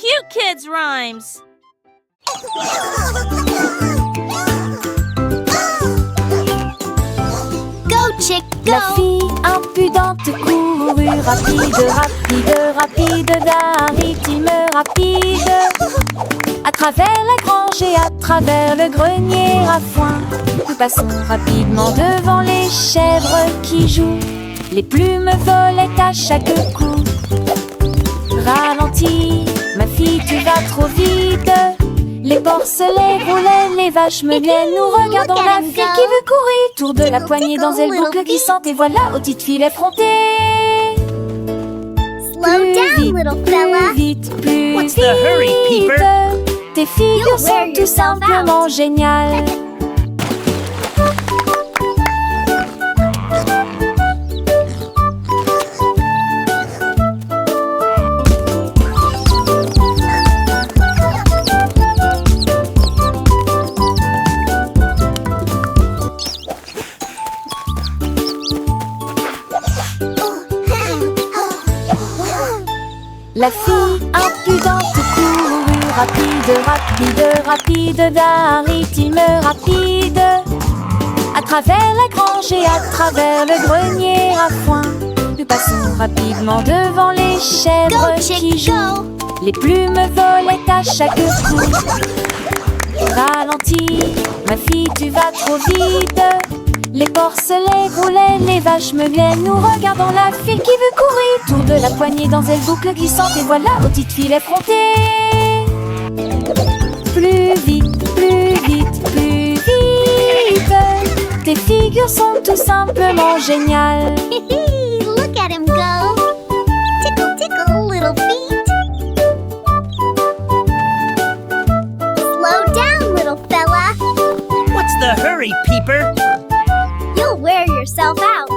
cute kids' rhymes. Go, chick, go! La fille impudente courut rapide, rapide, rapide d'un rythme rapide. À travers la grange et à travers le grenier à foin, nous passons rapidement devant les chèvres qui jouent. Les plumes volaient à chaque coup. Ralentis, ma fille, tu vas trop vite. Les porcelets roulaient, les vaches meuglaient. Nous regardons Look at la him fille go. qui veut courir. Tour de la Tickle, poignée tickle, dans elle little boucle feet. glissante. Et voilà, aux petites filles effrontées. Slow down, little fella. Plus vite, plus What's vite. the hurry, Peeper? Tes figures You'll wear sont tout yourself simplement géniales. La fille impudente courut rapide, rapide, rapide d'un rythme rapide. À travers la grange et à travers le grenier à foin, nous passons rapidement devant les chèvres Go, qui chick, jouent. go! Les plumes volaient à chaque coup. Ralentis, ma fille, tu vas trop vite. Les porcelets roulaient, les vaches meuglaient. Nous regardons la fille qui veut courir. Tour de la poignée dans elle boucle glissante. Et voilà, aux petites filles effrontées. Plus vite, plus vite, plus vite. Tes figures sont tout simplement géniales. Look at him go! Tickle, tickle, little feet. Slow down, little fella. What's the hurry, Peeper? You'll wear yourself out.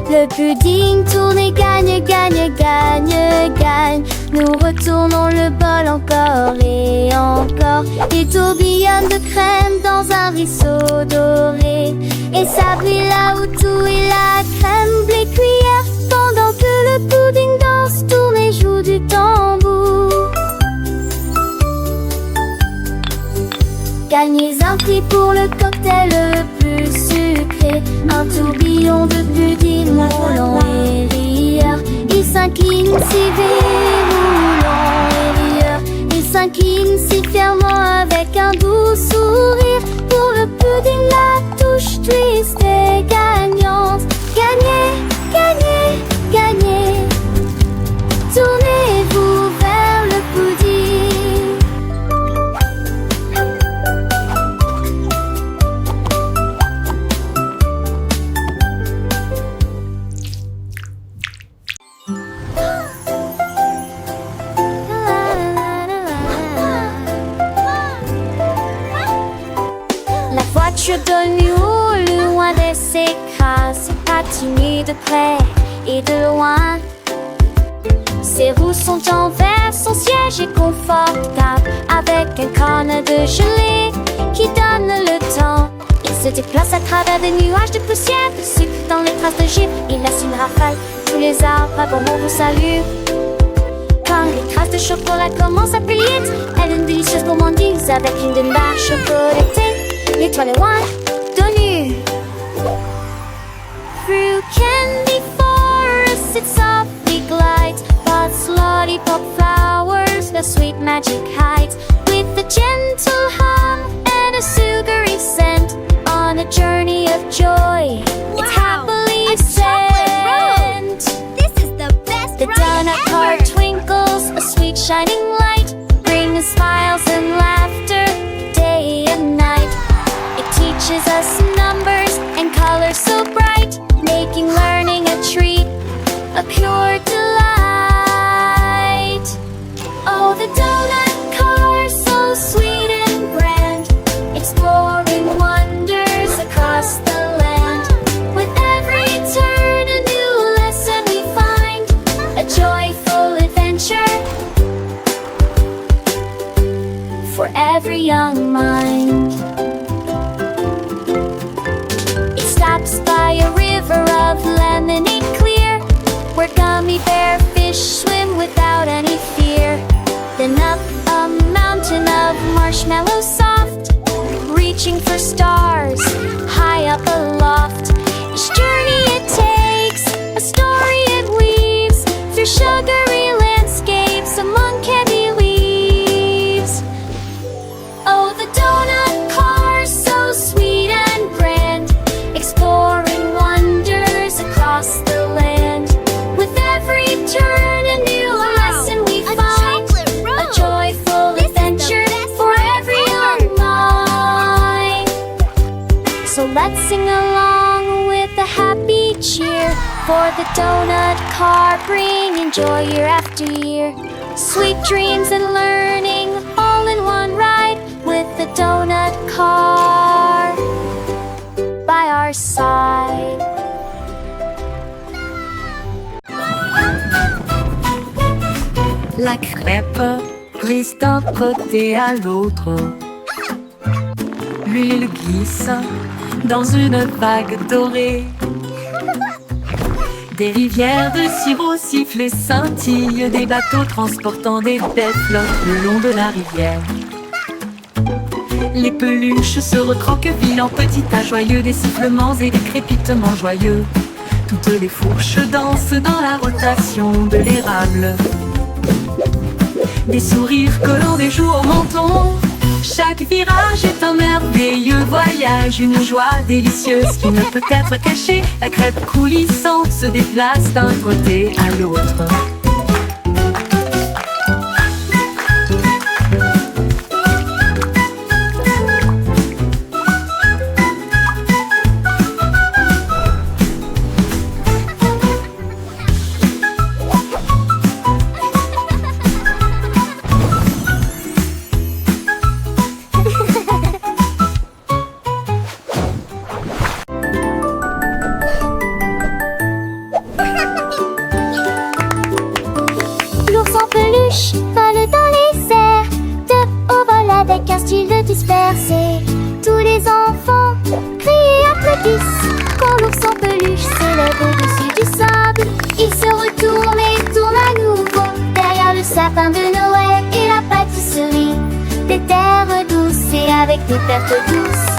Le pudding tourne et gagne, gagne, gagne, gagne. Nous retournons le bol encore et encore. Il tourbillonne de crème dans un ruisseau doré. Et ça brille là où tout est la crème blé cuillère. Pendant que le pudding danse, tourne et joue du tambour. Gagnez un prix pour le cocktail le plus sucré. Un tourbillon de pudding roulant et rieur. Il s'incline si verroulant et rieur. Il s'incline si fièrement avec un doux sourire. Pour le pudding la touche twist et gagnante. Gagnez, gagnez, gagnez. Tournez-vous vers le pudding. La voiture de nous, loin de s'écrase, patine de près et de loin. Ses roues sont en verre, son siège est confortable, avec un corne de gelée qui donne le temps. Il se déplace à travers des nuages de poussière, de sucre dans les traces de givre. Il laisse une rafale, tous les arbres à bonbons vous saluent. Quand les traces de chocolat commencent à plus vite, elle a une délicieuse gourmandise avec une demi-barre chocolatée. L'étoile est loin de nu. Through candy forests it softly glides, past lollipop flowers, the sweet magic hides. With a gentle hum and a sugary scent, on a journey of joy, it's happily sent. This is the best The donut cart twinkles, a sweet shining light, bringing smiles and laughter day and night. It teaches us numbers and colors so bright, making learning a treat, a pure delight. Oh, the donut car, so sweet and grand, exploring wonders across the land. With every turn a new lesson we find, a joyful adventure for every young mind. It stops by a river of land marshmallow soft, reaching for stars high up aloft. Each journey it takes, a story it weaves through sugary landscapes among candy leaves. Oh, the donut car, so sweet and grand, exploring wonders across the land. With every turn a new lesson we find, a joyful adventure for every young mind. So let's sing along with a happy cheer, for the donut car bringing joy year after year. Sweet dreams and learning all in one ride, with the donut car by our side. La crêpe glisse d'un côté à l'autre. L'huile glisse dans une vague dorée. Des rivières de sirop sifflent et scintillent. Des bateaux transportant des bêtes flottent le long de la rivière. Les peluches se recroquevillent en petits tas joyeux. Des sifflements et des crépitements joyeux. Toutes les fourches dansent dans la rotation de l'érable. Des sourires collants des joues au menton. Chaque virage est un merveilleux voyage, une joie délicieuse qui ne peut être cachée. La crêpe coulissante se déplace d'un côté à l'autre. L'ours en peluche vole dans les airs, de haut vol avec un style de dispersé. Tous les enfants crient et applaudissent quand l'ours en peluche s'élève au-dessus du sable. Il se retourne et tourne à nouveau derrière le sapin de Noël et la pâtisserie. Des terres douces et avec des pertes douces.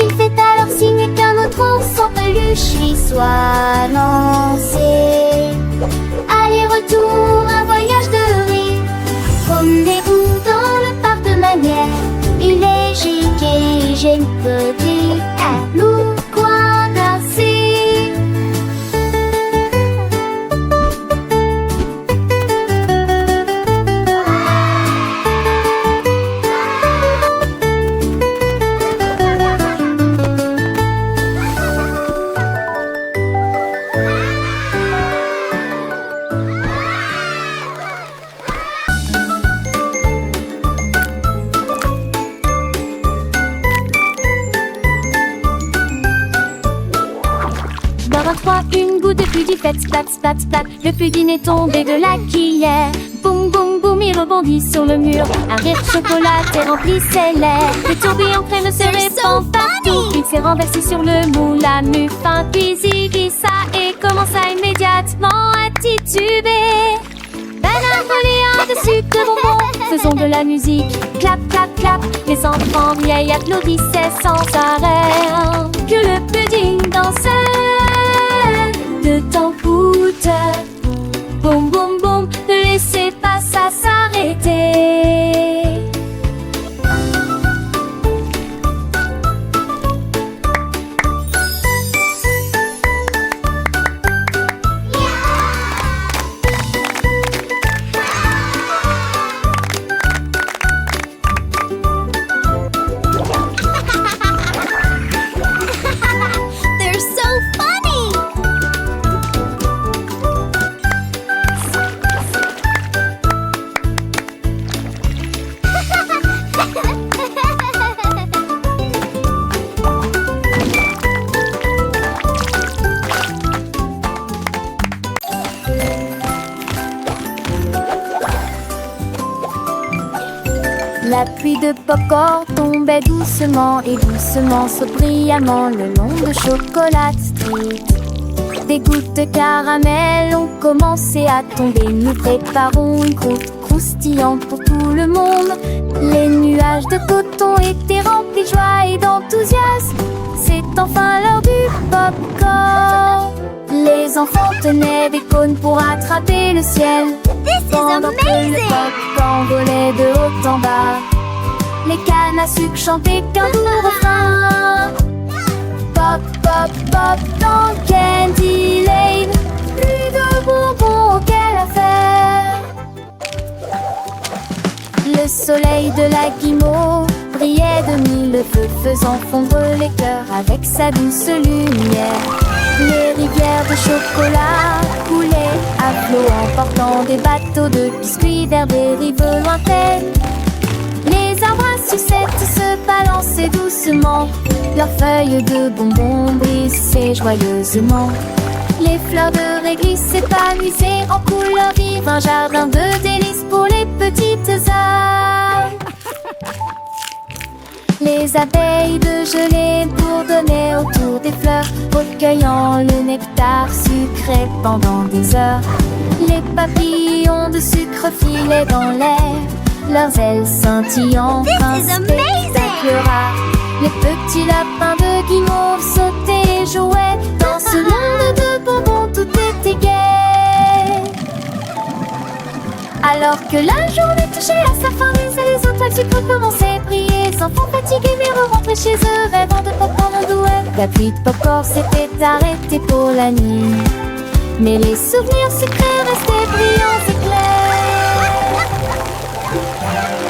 Il fait alors signe qu'un autre ours en peluche lui soit lancé. Aller-retour, un voyage de rire. Promenez-vous dans le parc de manière. Il est giga, j'ai une petite à nous coincer. Dans un froid, une goutte de pudding fait splat, splat, splat. Le pudding est tombé de la cuillère. Boum, boum, boum, il rebondit sur le mur. Un rire chocolaté remplit ses lèvres. Le tourbillon crème se répand partout. Il s'est renversé sur le moule à muffin. Puis il glissa et commença immédiatement à tituber. Banane volée de sucre de bonbons, faisons de la musique. Clap, clap, clap. Les enfants vieilles applaudissaient sans arrêt. Que le pudding dansait de temps coûte. Boum, boum, boum, ne laissez pas ça s'arrêter. They're so funny! La pluie de popcorn tombait doucement et doucement, saute brillamment le long de Chocolat Street. Des gouttes de caramel ont commencé à tomber. Nous préparons une croûte croustillantes pour tout le monde. Les nuages de coton étaient remplis de joie et d'enthousiasme. C'est enfin l'heure du pop-corn. Les enfants tenaient des cônes pour attraper le ciel. This is Pendant que le amazing! pop-corn volait de haut en bas, les cannes à sucre chantaient qu'un doux refrain. Pop, pop, pop dans Candy Lane. Plus de bonbons auxquels affaire. Le soleil de la guimauve brillait de mille feux, faisant fondre les cœurs avec sa douce lumière. Les rivières de chocolat coulaient à flot, emportant des bateaux de biscuits vers des rives lointaines. Les arbres à sucettes se balançaient doucement, leurs feuilles de bonbons brissaient joyeusement. Les fleurs de réglisse s'épanouissaient en couleurs vives, un jardin de délices pour les petites âmes. Les abeilles de gelée bourdonnaient autour des fleurs, recueillant le nectar sucré pendant des heures. Les papillons de sucre filaient dans l'air, leurs ailes scintillant un This is amazing! spectacle rare. Les petits lapins de guimauve sautaient et jouaient. Dans ce monde de bonbons, tout était gai. Alors que la journée touchait à sa fin, les ailes étoiles sucre commençaient à briller. Les enfants fatigués mais rentraient chez eux, rêvant de popcorn douet. La pluie de popcorn s'était arrêtée pour la nuit, mais les souvenirs sucrés restaient brillants et clairs.